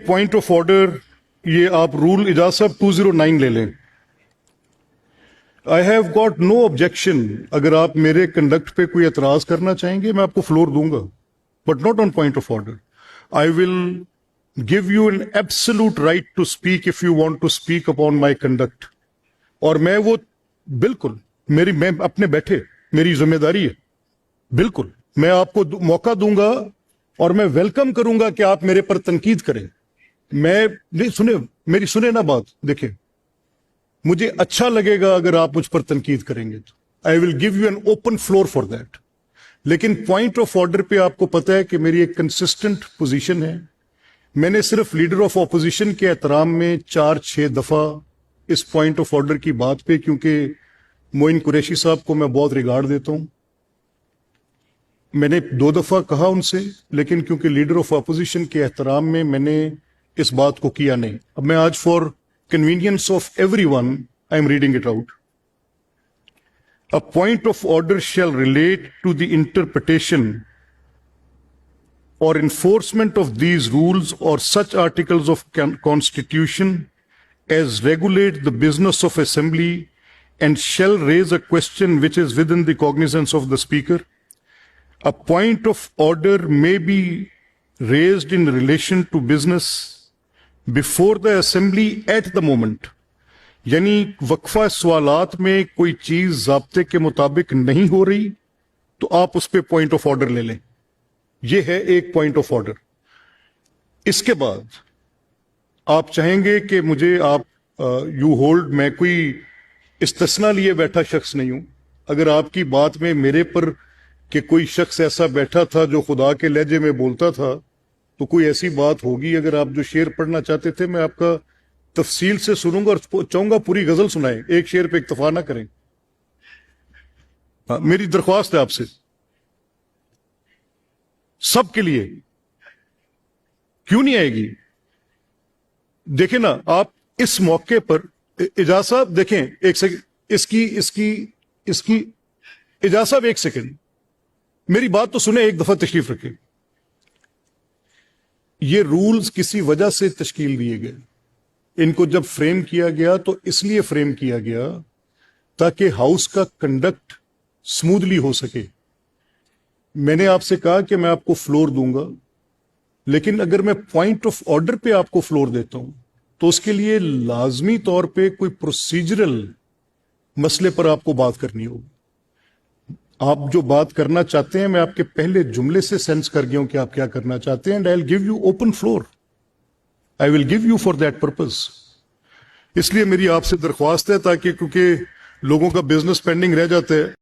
Point of order, ये आप rule Ijaz साहब 209 ले लें. I have got no objection. अगर आप मेरे कंडक्ट पे कोई एतराज करना चाहेंगे मैं आपको फ्लोर दूंगा, but not on point of order. I will give you an absolute right to speak if you want to speak upon my conduct. और मैं वो बिल्कुल मैं अपने बैठे, मेरी जिम्मेदारी है, बिल्कुल मैं आपको मौका दूंगा और मैं वेलकम करूंगा कि आप मेरे पर तनकीद करें. मैं नहीं, सुने मेरी, सुने ना बात. देखिए, मुझे अच्छा लगेगा अगर आप मुझ पर तनकीद करेंगे तो आई will give you an open floor for that. लेकिन पॉइंट ऑफ ऑर्डर पे आपको पता है कि मेरी एक कंसिस्टेंट पोजीशन है. मैंने सिर्फ लीडर ऑफ ऑपोजिशन के एहतराम में 4-6 दफा इस पॉइंट ऑफ ऑर्डर की बात पे, क्योंकि मोइन कुरैशी साहब को मैं बहुत रिगार्ड देता हूं, मैंने 2 दफा कहा उनसे, लेकिन क्योंकि लीडर ऑफ ऑपोजिशन के एहतराम में मैंने इस बात को किया नहीं. अब मैं आज for convenience of everyone I am reading it out. A point of order shall relate to the interpretation or enforcement of these rules or such articles of constitution as regulate the business of assembly and shall raise a question which is within the cognizance of the speaker. A point of order may be raised in relation to business before the assembly at the moment. यानी वक्फा सवालात में कोई चीज ज़ाब्ते के मुताबिक नहीं हो रही तो आप उस पर पॉइंट ऑफ ऑर्डर ले लें. ये है एक पॉइंट ऑफ ऑर्डर. इसके बाद आप चाहेंगे कि मुझे आप यू होल्ड, मैं कोई इस्तिस्ना लिए बैठा शख्स नहीं हूं. अगर आपकी बात में मेरे पर कि कोई शख्स ऐसा बैठा था जो खुदा के लहजे में बोलता था, तो कोई ऐसी बात होगी. अगर आप जो शेर पढ़ना चाहते थे मैं आपका तफसील से सुनूंगा और चाहूंगा पूरी गजल सुनाएं, एक शेर पे इक्तफा ना करें. मेरी दरख्वास्त है आपसे सबके लिए. क्यों नहीं आएगी? देखें ना आप इस मौके पर, इजाज साहब देखें एक सेकंड, इसकी इजाज साहब एक सेकंड, मेरी बात तो सुने, एक दफा तशरीफ रखें. ये रूल्स किसी वजह से तश्कील दिए गए. इनको जब फ्रेम किया गया तो इसलिए फ्रेम किया गया ताकि हाउस का कंडक्ट स्मूथली हो सके. मैंने आपसे कहा कि मैं आपको फ्लोर दूंगा, लेकिन अगर मैं पॉइंट ऑफ ऑर्डर पे आपको फ्लोर देता हूं तो उसके लिए लाजमी तौर पे कोई प्रोसीजरल मसले पर आपको बात करनी होगी. आप जो बात करना चाहते हैं, मैं आपके पहले जुमले से सेंस कर गया हूं कि आप क्या करना चाहते हैं. And I will give you open floor, I will give you for that purpose. इसलिए मेरी आपसे दरख्वास्त है, ताकि क्योंकि लोगों का बिजनेस पेंडिंग रह जाता है.